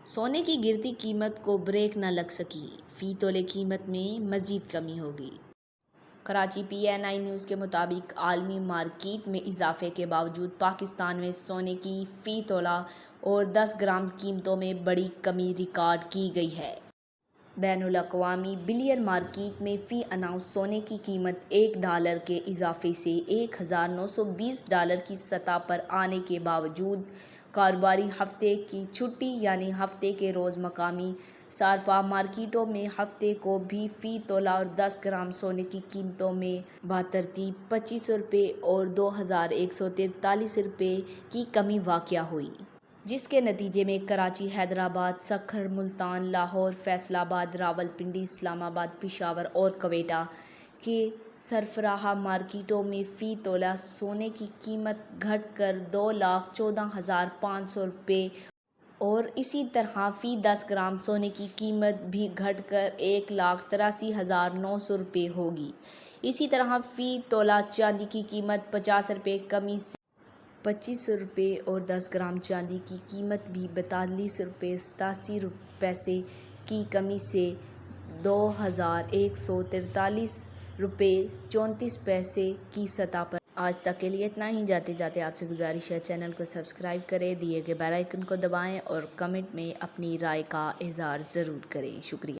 सोने की गिरती कीमत को ब्रेक न लग सकी, फी तोले कीमत में मजीद कमी होगी। कराची PNI न्यूज़ के मुताबिक आलमी मार्केट में इजाफे के बावजूद पाकिस्तान में सोने की फ़ी तोला और 10 ग्राम कीमतों में बड़ी कमी रिकॉर्ड की गई है। बैनुल अक़वामी बिलियन मार्केट में फ़ी अनाउंस सोने की कीमत $1 के इजाफे से $1920 की सतह पर आने के बावजूद कारोबारी हफ्ते की छुट्टी यानी हफ्ते के रोज़ मकामी सार्फा मार्केटों में हफ्ते को भी फ़ी तोला और 10 ग्राम सोने की कीमतों में बतरतीब ₹25 और ₹2143 की कमी वाक़या हुई, जिसके नतीजे में कराची, हैदराबाद, सक्खर, मुल्तान, लाहौर, फैसलाबाद, रावलपिंडी, इस्लामाबाद, पेशावर और क्वेटा के सरबराह मार्केटों में फ़ी तोला सोने की कीमत घटकर $2,14,500 और इसी तरह फ़ी 10 ग्राम सोने की कीमत भी घटकर $1,83,900 होगी। इसी तरह फ़ी तोला चांदी की कीमत $50 कमी से $25 और 10 ग्राम चांदी की कीमत भी $42.87 की कमी से $2,143.34 की सतह पर। आज तक के लिए इतना ही। जाते जाते आपसे गुजारिश है, चैनल को सब्सक्राइब करें, दिए गए बेल आइकन को दबाएं और कमेंट में अपनी राय का इज़हार ज़रूर करें। शुक्रिया।